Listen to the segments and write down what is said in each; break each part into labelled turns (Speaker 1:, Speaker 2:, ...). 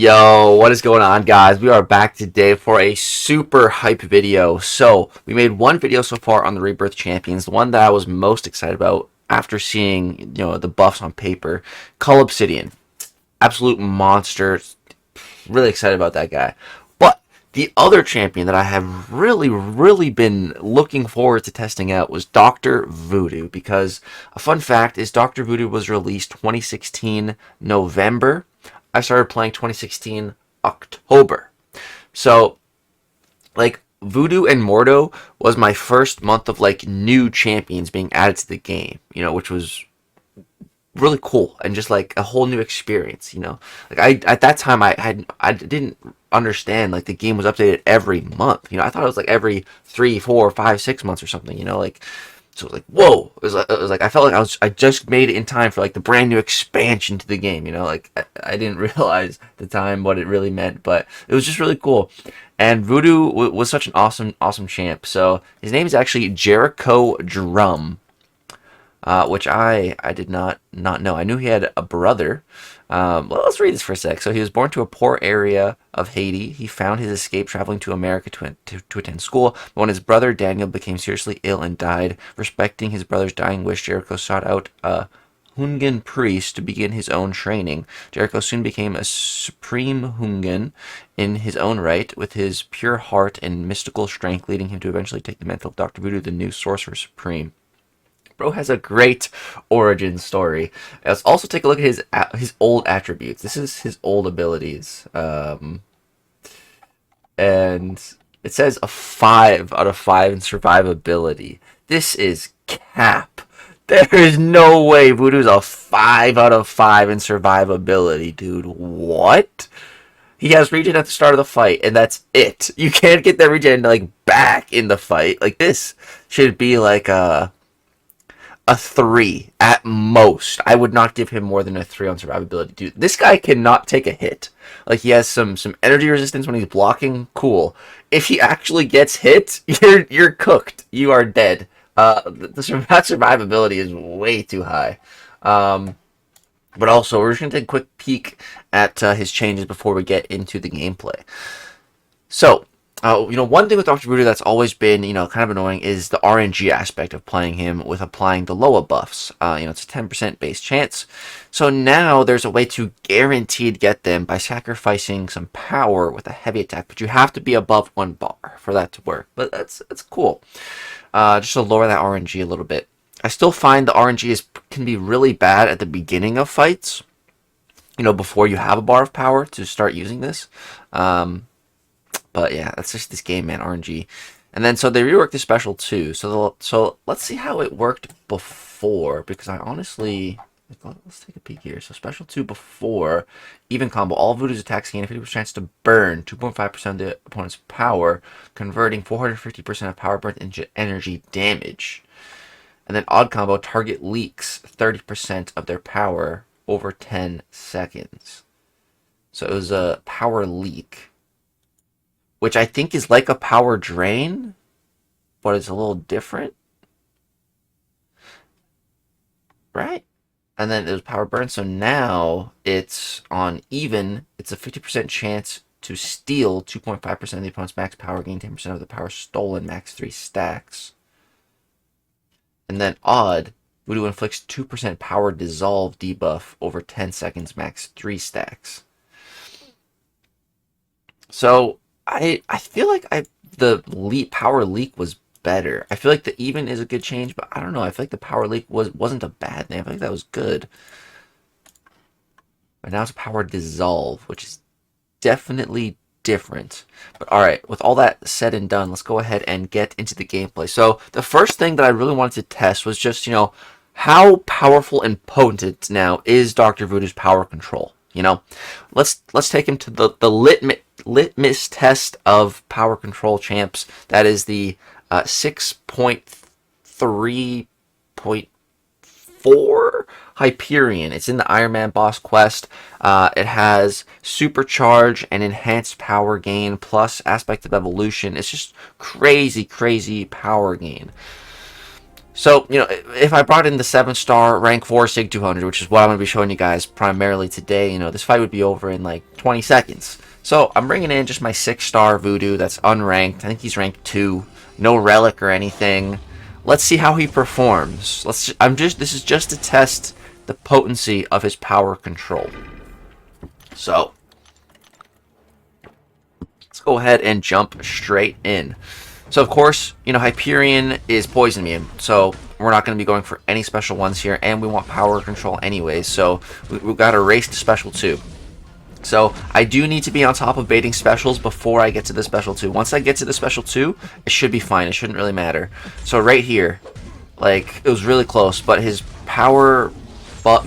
Speaker 1: Yo, what is going on, guys? We are back today for a super hype video. So, we made one video so far on the Rebirth Champions, the one that I was most excited about after seeing, the buffs on paper. Cull Obsidian. Absolute monster. Really excited about that guy. But the other champion that I have really been looking forward to testing out was Dr. Voodoo, because a fun fact is Dr. Voodoo was released 2016 November. I started playing 2016 October. So, Voodoo and Mordo was my first month of, new champions being added to the game, which was really cool and just, a whole new experience, at that time, I didn't understand, the game was updated every month, I thought it was, every 3, 4, 5, 6 months or something, So it was like, whoa! It was like I felt like I just made it in time for the brand new expansion to the game. I didn't realize at the time what it really meant, but it was just really cool. And Voodoo was such an awesome champ. So his name is actually Jericho Drum, which I did not know. I knew he had a brother. Well, let's read this for a sec. So he was born to a poor area of Haiti. He found his escape traveling to America to attend school. But when his brother Daniel became seriously ill and died, respecting his brother's dying wish, Jericho sought out a Hungan priest to begin his own training. Jericho soon became a supreme Hungan in his own right, with his pure heart and mystical strength leading him to eventually take the mantle of Dr. Voodoo, the new Sorcerer Supreme. Bro has a great origin story. Let's also take a look at his old attributes. This is his old abilities. And it says a 5 out of 5 in survivability. This is cap. There is no way Voodoo's a 5 out of 5 in survivability, dude. What? He has regen at the start of the fight, and that's it. You can't get that regen, back in the fight. This should be a 3 at most. I would not give him more than a 3 on survivability, dude. This guy cannot take a hit. He has some energy resistance when he's blocking. Cool. If he actually gets hit, you're cooked. You are dead. That survivability is way too high. But also, we're just gonna take a quick peek at his changes before we get into the gameplay. So, one thing with Dr. Voodoo that's always been, kind of annoying is the RNG aspect of playing him with applying the Loa buffs. It's a 10% base chance. So now there's a way to guaranteed get them by sacrificing some power with a heavy attack, but you have to be above 1 bar for that to work. But that's cool. Just to lower that RNG a little bit. I still find the RNG can be really bad at the beginning of fights, before you have a bar of power to start using this. But yeah, that's just this game, man, RNG. And then, so they reworked the special too. So let's see how it worked before, because I honestly, let's take a peek here. So special 2 before, even combo, all Voodoo's attacks gain a 50% chance to burn 2.5% of the opponent's power, converting 450% of power burnt into energy damage. And then odd combo, target leaks 30% of their power over 10 seconds. So it was a power leak, which I think is like a power drain, but it's a little different, right? And then it was power burn, so now it's on even. It's a 50% chance to steal 2.5% of the opponent's max power, gain 10% of the power stolen, max 3 stacks. And then odd, Voodoo inflicts 2% power dissolve debuff over 10 seconds, max 3 stacks. So I feel like the power leak was better. I feel like the even is a good change, but I don't know. I feel like the power leak wasn't a bad thing. I feel like that was good. But now it's a power dissolve, which is definitely different. But alright, with all that said and done, let's go ahead and get into the gameplay. So the first thing that I really wanted to test was just, how powerful and potent now is Dr. Voodoo's power control. Let's take him to the litmus test of power control champs. That is the 6.3.4 Hyperion. It's in the Iron Man boss quest. It has supercharge and enhanced power gain plus aspect of evolution. It's just crazy power gain. So, if I brought in the 7-star rank 4 Sig 200, which is what I'm going to be showing you guys primarily today, this fight would be over in like 20 seconds. So, I'm bringing in just my 6-star Voodoo that's unranked. I think he's ranked 2. No relic or anything. Let's see how he performs. This is just to test the potency of his power control. So, let's go ahead and jump straight in. So, of course, Hyperion is poison immune, so we're not going to be going for any special ones here, and we want power control anyways, so we've got to race to special 2. So, I do need to be on top of baiting specials before I get to the special 2. Once I get to the special 2, it should be fine. It shouldn't really matter. So, right here, like, it was really close, but his power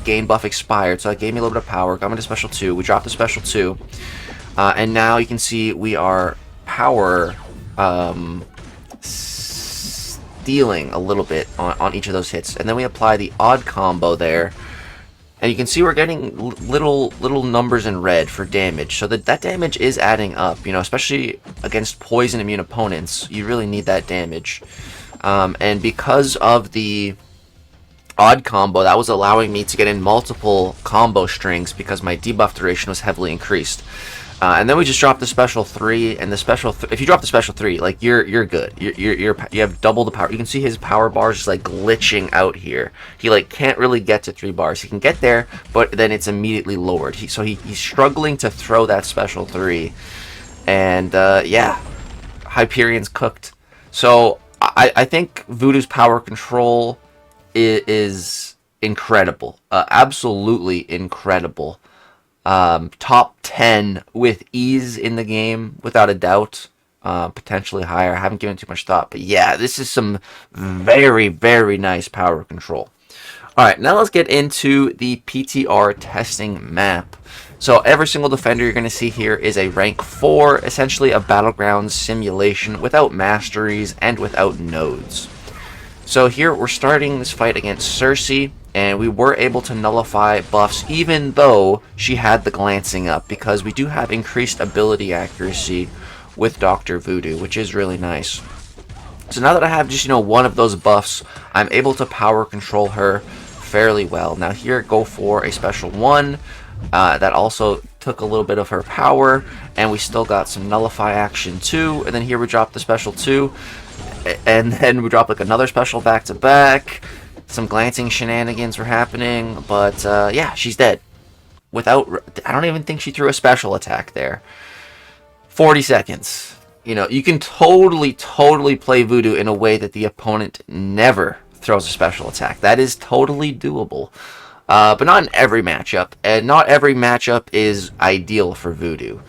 Speaker 1: gain buff expired, so that gave me a little bit of power. Got me to special 2. We dropped the special 2. And now you can see we are power stealing a little bit on each of those hits, and then we apply the odd combo there, and you can see we're getting little numbers in red for damage, so that damage is adding up, especially against poison immune opponents. You really need that damage, and because of the odd combo, that was allowing me to get in multiple combo strings because my debuff duration was heavily increased. And then we just dropped the special 3, and the special if you drop the special 3, like, you're good. You have double the power. You can see his power bars just like glitching out here. He like can't really get to 3 bars. He can get there, but then it's immediately lowered. He's struggling to throw that special 3, and yeah, Hyperion's cooked. So I think Voodoo's power control is incredible, absolutely incredible. Top 10 with ease in the game, without a doubt. Potentially higher. I haven't given too much thought, but yeah, this is some very, very nice power control. Alright, now let's get into the PTR testing map. So every single defender you're going to see here is a rank 4, essentially a battleground simulation without masteries and without nodes. So here we're starting this fight against Sersi, and we were able to nullify buffs even though she had the glancing up, because we do have increased ability accuracy with Dr. Voodoo, which is really nice. So now that I have just, one of those buffs, I'm able to power control her fairly well. Now here, go for a special 1. That also took a little bit of her power, and we still got some nullify action too. And then here we drop the special 2, and then we drop like another special back to back. Some glancing shenanigans were happening, but yeah, she's dead. I don't even think she threw a special attack there. 40 seconds. You can totally play Voodoo in a way that the opponent never throws a special attack. That is totally doable. But not in every matchup, and not every matchup is ideal for Voodoo.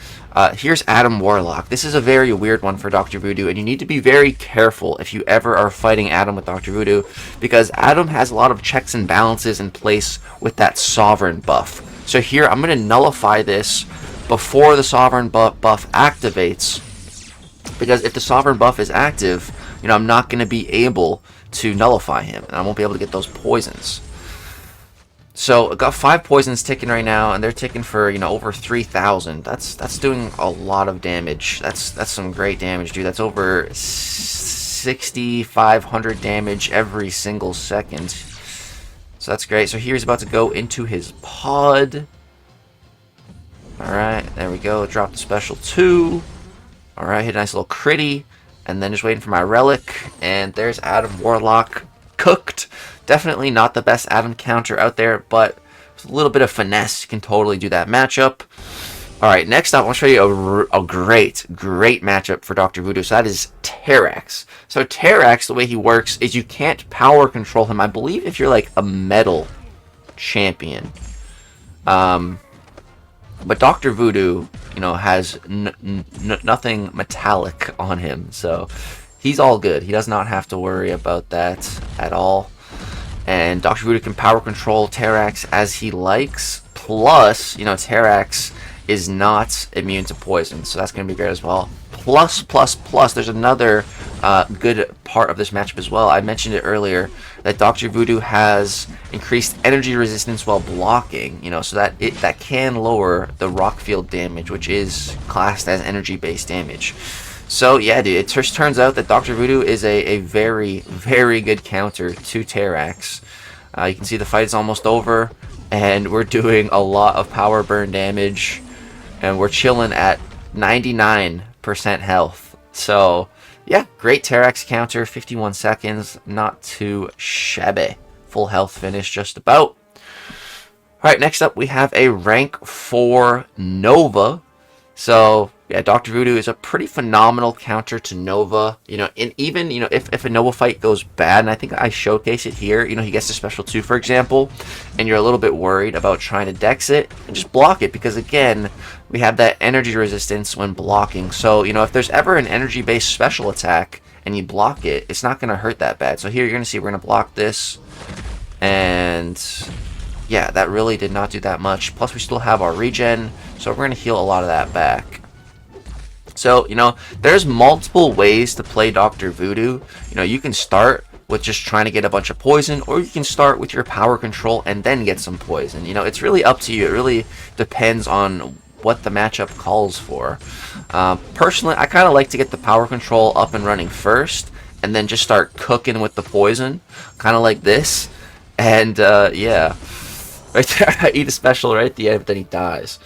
Speaker 1: Here's Adam Warlock. This is a very weird one for Dr. Voodoo, and you need to be very careful if you ever are fighting Adam with Dr. Voodoo, because Adam has a lot of checks and balances in place with that Sovereign buff. So here, I'm going to nullify this before the Sovereign buff activates, because if the Sovereign buff is active, I'm not going to be able to nullify him, and I won't be able to get those poisons. So, I've got 5 poisons ticking right now, and they're ticking for, over 3,000. That's doing a lot of damage. That's some great damage, dude. That's over 6,500 damage every single second. So that's great. So here's about to go into his pod. Alright, there we go. Drop the special 2. Alright, hit a nice little critty. And then just waiting for my relic. And there's Adam Warlock cooked. Definitely not the best Adam counter out there, but with a little bit of finesse, you can totally do that matchup. Alright, next up, I want to show you a great matchup for Dr. Voodoo. So that is Terrax. So Terrax, the way he works is you can't power control him, I believe, if you're like a metal champion. But Dr. Voodoo, has nothing metallic on him, so he's all good. He does not have to worry about that at all. And Dr. Voodoo can power control Terrax as he likes. Plus, Terrax is not immune to poison, so that's going to be great as well. Plus, there's another good part of this matchup as well. I mentioned it earlier, that Dr. Voodoo has increased energy resistance while blocking, so that can lower the rock field damage, which is classed as energy-based damage. So yeah, dude, it just turns out that Dr. Voodoo is a very, very good counter to Terrax. You can see the fight is almost over, and we're doing a lot of power burn damage, and we're chilling at 99% health. So yeah, great Terrax counter, 51 seconds, not too shabby. Full health finish just about. Alright, next up we have a rank 4 Nova. So yeah, Dr. Voodoo is a pretty phenomenal counter to Nova. You know, and even, you know, if a Nova fight goes bad, and I think I showcase it here, you know, he gets to special 2, for example, and you're a little bit worried about trying to dex it, and just block it, because again, we have that energy resistance when blocking. So, you know, if there's ever an energy-based special attack, and you block it, it's not going to hurt that bad. So here you're going to see we're going to block this, and yeah, that really did not do that much. Plus we still have our regen, so we're going to heal a lot of that back. So, you know, there's multiple ways to play Dr. Voodoo. You know, you can start with just trying to get a bunch of poison, or you can start with your power control and then get some poison. You know, it's really up to you. It really depends on what the matchup calls for. Personally, I kind of like to get the power control up and running first, and then just start cooking with the poison, kind of like this. And yeah, right there, I eat a special right at the end, but then he dies.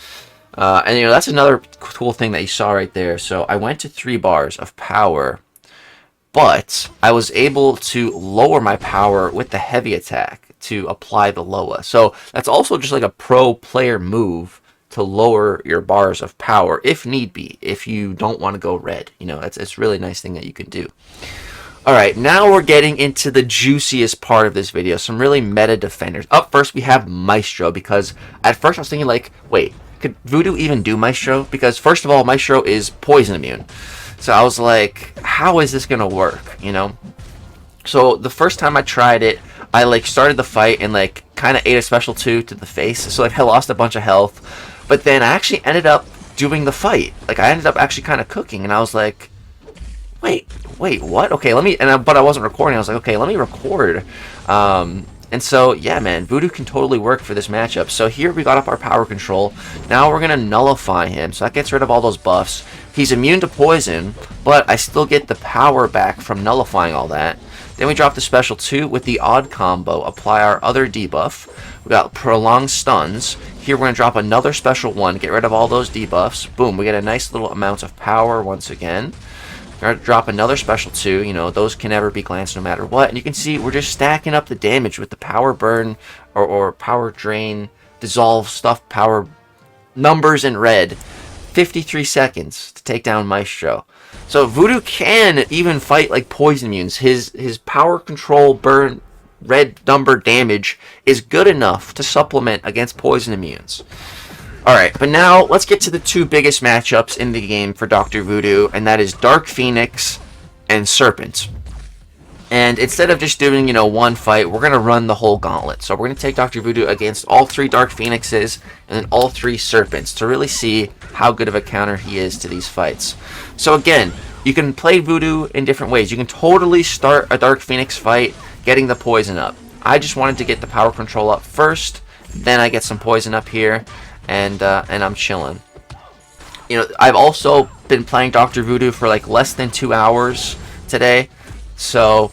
Speaker 1: And you know, that's another cool thing that you saw right there. So I went to 3 bars of power, but I was able to lower my power with the heavy attack to apply the Loa. So that's also just like a pro player move to lower your bars of power if need be, if you don't want to go red. You know, it's a really nice thing that you can do. Alright, now we're getting into the juiciest part of this video, some really meta defenders. Up first we have Maestro, because at first I was thinking like, wait, could Voodoo even do Maestro? Because first of all, Maestro is poison immune. So I was like, how is this gonna work, you know? So the first time I tried it, I like started the fight and like kind of ate a special 2 to the face. So like I lost a bunch of health. But then I actually ended up doing the fight. Like I ended up actually kind of cooking, and I was like, wait, what? Okay, let me, but I wasn't recording. I was like, okay, let me record. And so, yeah, man, Voodoo can totally work for this matchup. So here we got up our power control. Now we're going to nullify him. So that gets rid of all those buffs. He's immune to poison, but I still get the power back from nullifying all that. Then we drop the special 2 with the odd combo. Apply our other debuff. We got prolonged stuns. Here we're going to drop another special 1. Get rid of all those debuffs. Boom, we get a nice little amount of power once again. We're going to drop another special 2, you know, those can never be glanced no matter what. And you can see we're just stacking up the damage with the power burn or power drain, dissolve stuff, power numbers in red. 53 seconds to take down Maestro. So Voodoo can even fight like poison immunes. His power control burn red number damage is good enough to supplement against poison immunes. Alright, but now let's get to the 2 biggest matchups in the game for Dr. Voodoo, and that is Dark Phoenix and Serpent. And instead of just doing, you know, one fight, we're going to run the whole gauntlet. So we're going to take Dr. Voodoo against all 3 Dark Phoenixes and then all 3 Serpents to really see how good of a counter he is to these fights. So again, you can play Voodoo in different ways. You can totally start a Dark Phoenix fight getting the poison up. I just wanted to get the power control up first, then I get some poison up here. And I'm chilling. You know, I've also been playing Dr. Voodoo for like less than 2 hours today, so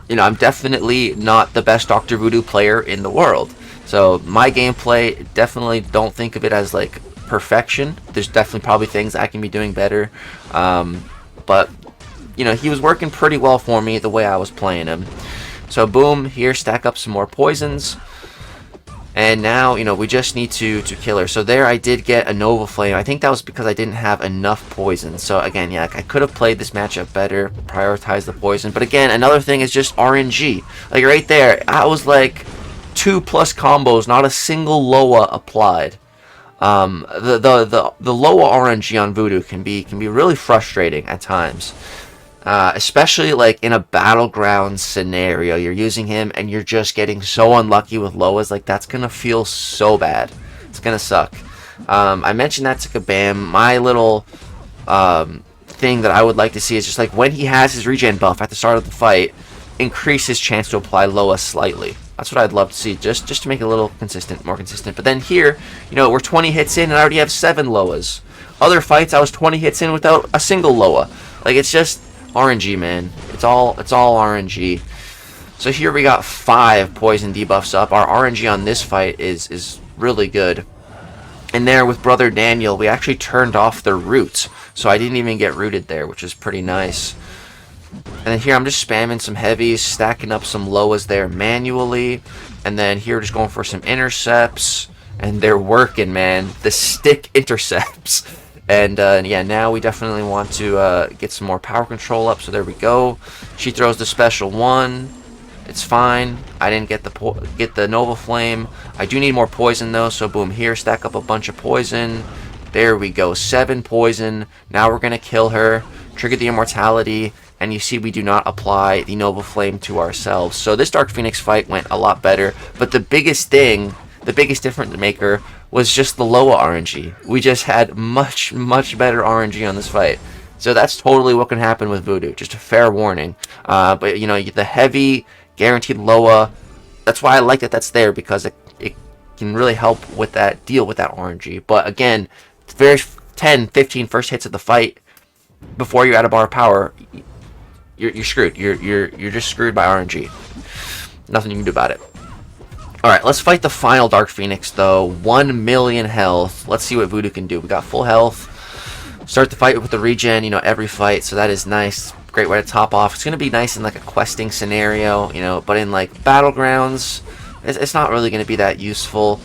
Speaker 1: you know, I'm definitely not the best Dr. Voodoo player in the world. So my gameplay, definitely don't think of it as like perfection. There's definitely probably things I can be doing better, but you know, he was working pretty well for me the way I was playing him. So boom, here, stack up some more poisons. And now, you know, we just need to kill her. So there I did get a Nova Flame. I think that was because I didn't have enough poison. So again, yeah, I could have played this matchup better, prioritize the poison. But again, another thing is just RNG. Like right there, I was like 2+ combos, not a single Loa applied. The Loa RNG on Voodoo can be really frustrating at times. Especially like in a battleground scenario, you're using him and you're just getting so unlucky with Loas. Like that's gonna feel so bad. It's gonna suck. I mentioned that to Kabam. My little thing that I would like to see is just like when he has his regen buff at the start of the fight, increase his chance to apply Loa slightly. That's what I'd love to see, just to make it a little consistent, more consistent. But then here, you know, we're 20 hits in and I already have 7 Loas. Other fights I was 20 hits in without a single Loa. Like, it's just RNG, man. It's all RNG. So here we got 5 poison debuffs up. Our RNG on this fight is really good. And there with Brother Daniel, we actually turned off the root. So I didn't even get rooted there, which is pretty nice. And then here I'm just spamming some heavies, stacking up some Loas there manually. And then here just going for some intercepts. And they're working, man. The stick intercepts. And yeah, now we definitely want to get some more power control up. So there we go. She throws the special one. It's fine. I didn't get the Nova Flame. I do need more poison though. So boom, here, stack up a bunch of poison. There we go. 7 poison. Now we're going to kill her. Trigger the immortality. And you see we do not apply the Nova Flame to ourselves. So this Dark Phoenix fight went a lot better. But the biggest thing, the biggest difference maker was just the Loa RNG. We just had much, much better RNG on this fight. So that's totally what can happen with Voodoo. Just a fair warning. But, you know, the heavy, guaranteed Loa, that's why I like that that's there. Because it can really help with that, deal with that RNG. But again, the first 10, 15 first hits of the fight, before you're out of bar of power, you're screwed. You're just screwed by RNG. Nothing you can do about it. Alright, let's fight the final Dark Phoenix though. 1 million health. Let's see what Voodoo can do. We got full health. Start the fight with the regen, you know, every fight, so that is nice. Great way to top off. It's gonna be nice in like a questing scenario, you know, but in like battlegrounds, it's not really gonna be that useful.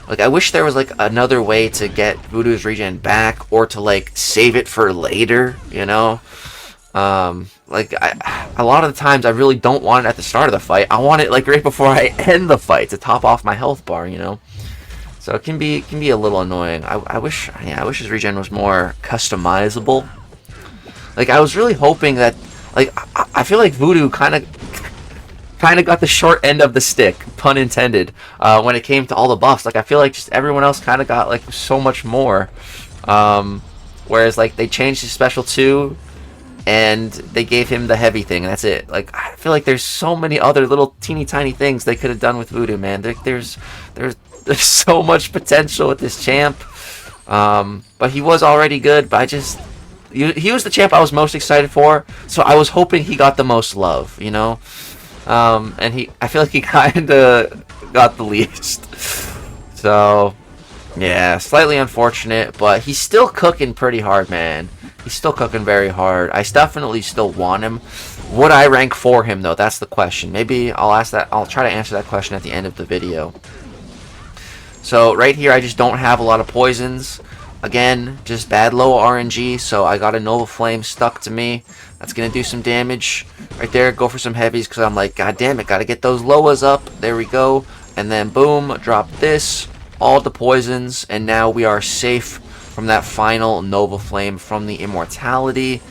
Speaker 1: Like, I wish there was like another way to get Voodoo's regen back, or to like save it for later, you know. Like, a lot of the times I really don't want it at the start of the fight. I want it like right before I end the fight to top off my health bar, you know. So it can be a little annoying. I wish his regen was more customizable. Like, I was really hoping that, like, I feel like Voodoo kind of got the short end of the stick, pun intended, when it came to all the buffs. Like, I feel like just everyone else kind of got like so much more. Whereas like they changed his special 2. And they gave him the heavy thing, and that's it. Like, I feel like there's so many other little teeny tiny things they could have done with Voodoo, man. There's so much potential with this champ. But he was already good, but he was the champ I was most excited for, so I was hoping he got the most love, you know? And I feel like he kinda got the least. So, yeah, slightly unfortunate, but he's still cooking pretty hard, man. He's still cooking very hard. I definitely still want him. Would I rank for him, though? That's the question. Maybe I'll try to answer that question at the end of the video. So, right here, I just don't have a lot of poisons. Again, just bad low RNG, so I got a Nova Flame stuck to me. That's going to do some damage. Right there, go for some heavies, because I'm like, god damn it, got to get those Loas up. There we go. And then, boom, drop this. All the poisons, and now we are safe from that final Nova Flame from the immortality.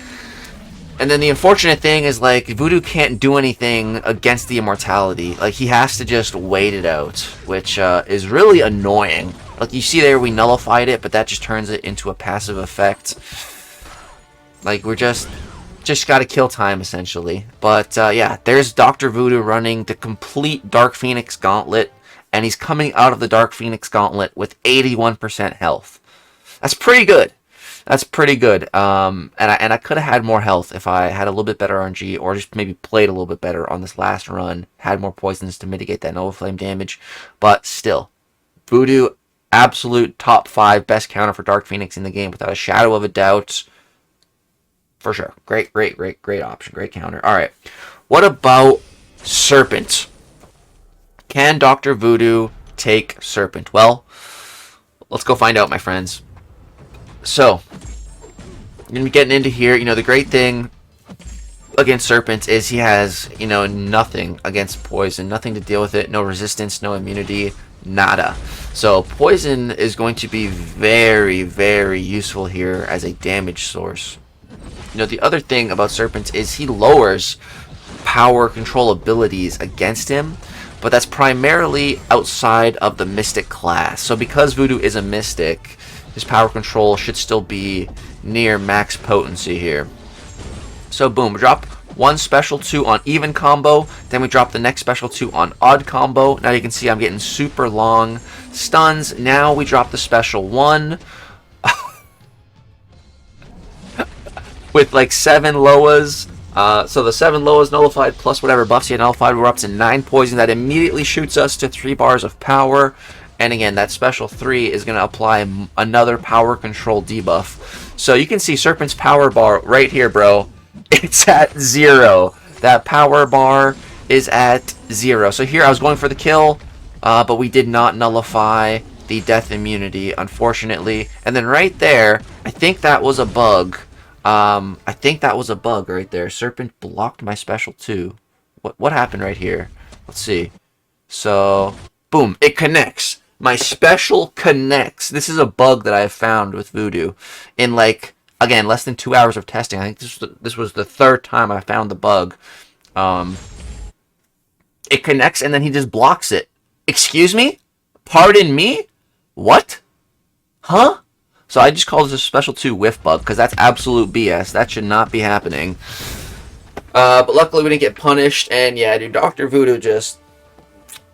Speaker 1: And then the unfortunate thing is, like, Voodoo can't do anything against the immortality. Like, he has to just wait it out, which is really annoying. Like, you see there, we nullified it, but that just turns it into a passive effect. Like, we're just gotta kill time, essentially. But yeah, there's Dr. Voodoo running the complete Dark Phoenix Gauntlet, and he's coming out of the Dark Phoenix Gauntlet with 81% health. That's pretty good. That's pretty good. And I could have had more health if I had a little bit better RNG, or just maybe played a little bit better on this last run. Had more poisons to mitigate that Nova Flame damage. But still, Voodoo, absolute top 5 best counter for Dark Phoenix in the game, without a shadow of a doubt. For sure. Great option. Great counter. Alright. What about Serpent? Can Dr. Voodoo take Serpent? Well, let's go find out, my friends. So, I'm going to be getting into here. You know, the great thing against Serpent is he has, you know, nothing against poison. Nothing to deal with it. No resistance, no immunity, nada. So, poison is going to be very, very useful here as a damage source. You know, the other thing about Serpent is he lowers power control abilities against him, but that's primarily outside of the Mystic class. So because Voodoo is a Mystic, his power control should still be near max potency here. So boom, we drop one special 2 on even combo, then we drop the next special 2 on odd combo. Now you can see I'm getting super long stuns. Now we drop the special 1. with like 7 Loas. So the 7 Loas nullified plus whatever buffs you nullified, we're up to 9 poison. That immediately shoots us to 3 bars of power. And again, that special 3 is going to apply another power control debuff. So you can see Serpent's power bar right here, bro. It's at 0. That power bar is at 0. So here I was going for the kill, but we did not nullify the death immunity, unfortunately. And then right there, I think that was a bug. I think that was a bug right there. Serpent blocked my special 2. What happened right here? Let's see. So, boom, it connects. My special connects. This is a bug that I have found with Voodoo in, like, again, less than 2 hours of testing. I think this was the 3rd time I found the bug. It connects and then he just blocks it. Excuse me? Pardon me? What? Huh? So I just called this a special 2 whiff bug because that's absolute BS. That should not be happening. But luckily we didn't get punished. And yeah, dude, Dr. Voodoo just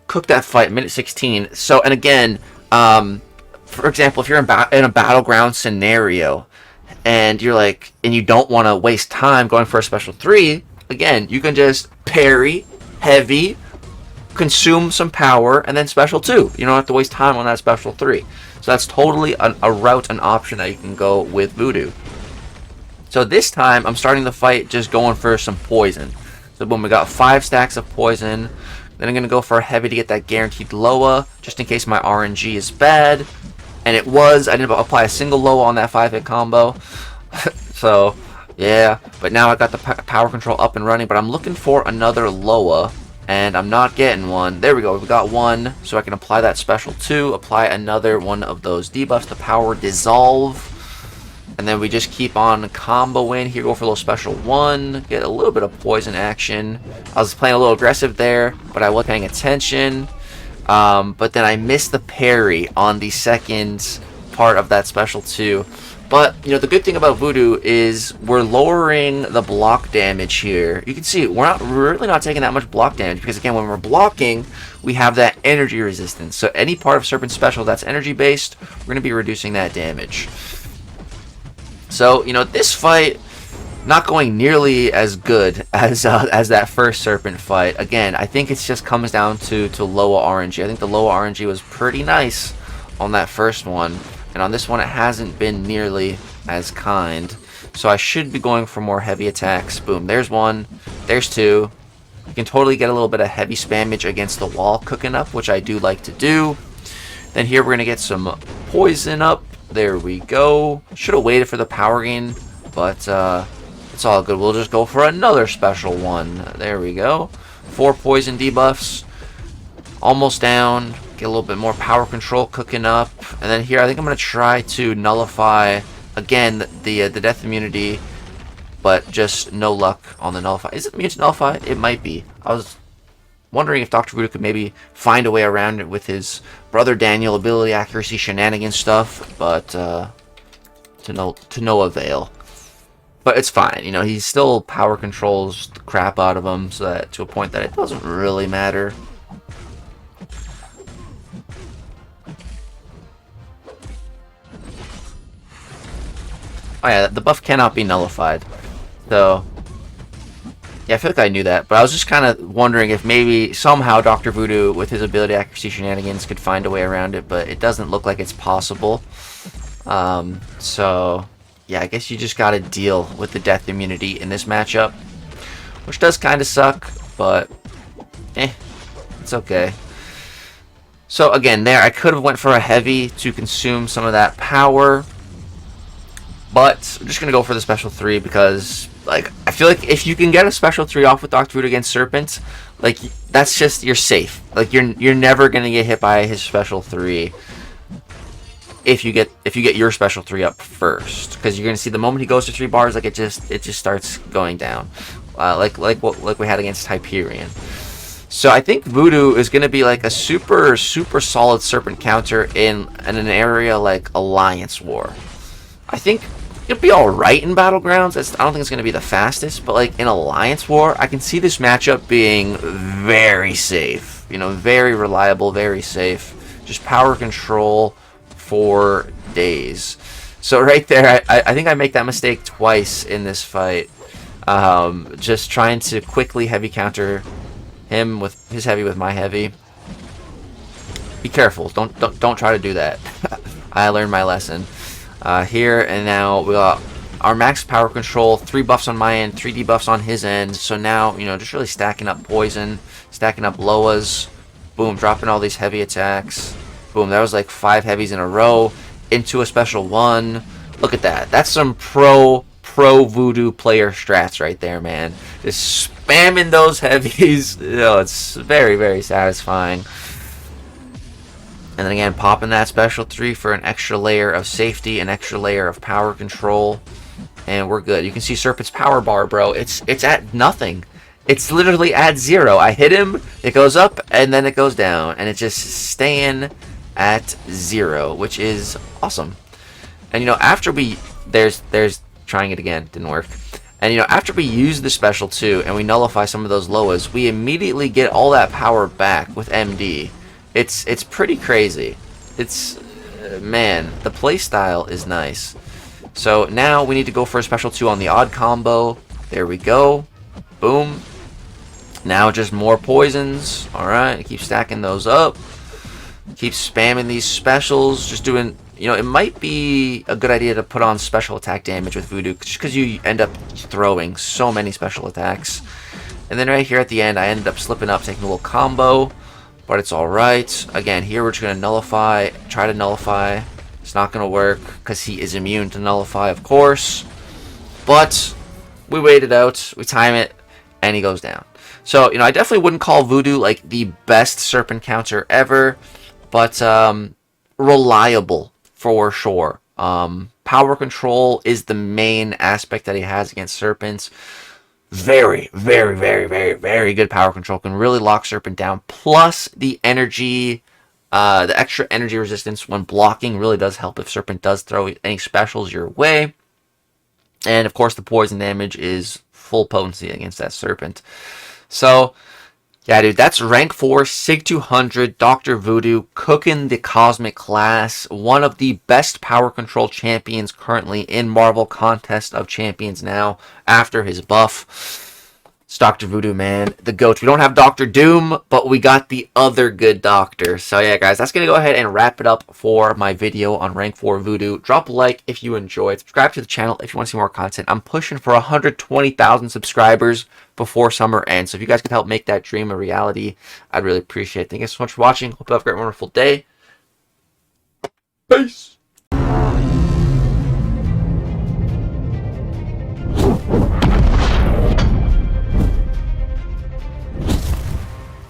Speaker 1: cooked that fight minute 16. So, and again, for example, if you're in a battleground scenario and you're like, and you don't want to waste time going for a special 3, again, you can just parry, heavy, consume some power, and then special 2. You don't have to waste time on that special 3. So that's totally a route, an option that you can go with Voodoo. So this time, I'm starting the fight just going for some poison. So boom, we got 5 stacks of poison. Then I'm going to go for a heavy to get that guaranteed Loa, just in case my RNG is bad. And it was. I didn't apply a single Loa on that 5-hit combo. So, yeah. But now I got the power control up and running. But I'm looking for another Loa, and I'm not getting one. There we go. We got one. So I can apply that special 2, apply another one of those debuffs, the power dissolve. And then we just keep on comboing. Here, go for a little special 1. Get a little bit of poison action. I was playing a little aggressive there, but I wasn't paying attention. But then I missed the parry on the second part of that special 2. But, you know, the good thing about Voodoo is we're lowering the block damage here. You can see we're really not taking that much block damage because, again, when we're blocking, we have that energy resistance. So any part of Serpent's special that's energy-based, we're going to be reducing that damage. So, you know, this fight, not going nearly as good as that first Serpent fight. Again, I think it just comes down to Loa RNG. I think the Loa RNG was pretty nice on that first one. And on this one, it hasn't been nearly as kind. So I should be going for more heavy attacks. Boom, there's 1. There's 2. You can totally get a little bit of heavy spammage against the wall cooking up, which I do like to do. Then here we're going to get some poison up. There we go. Should have waited for the power gain, but it's all good. We'll just go for another special 1. There we go. 4 poison debuffs. Almost down. Get a little bit more power control cooking up. And then here, I think I'm going to try to nullify, again, the death immunity, but just no luck on the nullify. Is it immune to nullify? It might be. I was wondering if Dr. Voodoo could maybe find a way around it with his Brother Daniel ability accuracy shenanigan stuff, but to no avail. But it's fine, you know, he still power controls the crap out of him, so that to a point that it doesn't really matter. Oh yeah, the buff cannot be nullified. So yeah, I feel like I knew that, but I was just kind of wondering if maybe somehow Dr. Voodoo, with his ability accuracy shenanigans, could find a way around it, but it doesn't look like it's possible. So, yeah, I guess you just gotta deal with the death immunity in this matchup, which does kind of suck, but, it's okay. So, again, there, I could have went for a heavy to consume some of that power, but I'm just gonna go for the special 3 because, like, I feel like if you can get a special 3 off with Dr. Voodoo against Serpent, like, that's just, you're safe. Like, you're never gonna get hit by his special 3 if you get your special 3 up first, because you're gonna see the moment he goes to 3 bars, like, it just starts going down, like we had against Hyperion. So I think Voodoo is gonna be like a super solid Serpent counter in an area like Alliance War. I think it'll be alright in Battlegrounds. I don't think it's going to be the fastest, but like in Alliance War, I can see this matchup being very safe. You know, very reliable, very safe. Just power control for days. So right there, I think I make that mistake twice in this fight. Just trying to quickly heavy counter him with his heavy with my heavy. Be careful. Don't try to do that. I learned my lesson. Here and now we got our max power control, 3 buffs on my end, 3 debuffs on his end. So now, you know, just really stacking up poison, stacking up Loas. Boom, dropping all these heavy attacks. Boom, that was like 5 heavies in a row into a special 1. Look at that. That's some pro Voodoo player strats right there, man. Just spamming those heavies. You know, it's very, very satisfying. And then again, popping that special 3 for an extra layer of safety, an extra layer of power control. And we're good. You can see Serpent's power bar, bro. It's at nothing. It's literally at 0. I hit him, it goes up, and then it goes down. And it's just staying at 0, which is awesome. And, you know, after we... There's trying it again. Didn't work. And, you know, after we use the special 2 and we nullify some of those Loas, we immediately get all that power back with MD. It's pretty crazy. It's... man, the playstyle is nice. So now we need to go for a special 2 on the odd combo. There we go. Boom. Now just more poisons. Alright, keep stacking those up. Keep spamming these specials. Just doing, you know, it might be a good idea to put on special attack damage with Voodoo, just because you end up throwing so many special attacks. And then right here at the end, I ended up slipping up, taking a little combo. But it's alright. Again, here we're just going to nullify, try to nullify. It's not going to work because he is immune to nullify, of course. But we wait it out, we time it, and he goes down. So, you know, I definitely wouldn't call Voodoo like the best Serpent counter ever, but reliable for sure. Power control is the main aspect that he has against Serpents. Very, very, very, very, very good power control. Can really lock Serpent down. Plus the energy, the extra energy resistance when blocking really does help if Serpent does throw any specials your way. And of course the poison damage is full potency against that Serpent. So, yeah, dude, that's rank 4, Sig 200, Dr. Voodoo, cooking the Cosmic class. One of the best power control champions currently in Marvel Contest of Champions now, after his buff. It's Dr. Voodoo, man. The GOAT. We don't have Dr. Doom, but we got the other good doctor. So, yeah, guys, that's going to go ahead and wrap it up for my video on rank 4 Voodoo. Drop a like if you enjoyed. Subscribe to the channel if you want to see more content. I'm pushing for 120,000 subscribers before summer ends. So if you guys could help make that dream a reality, I'd really appreciate it. Thank you so much for watching. Hope you have a great, wonderful day. Peace.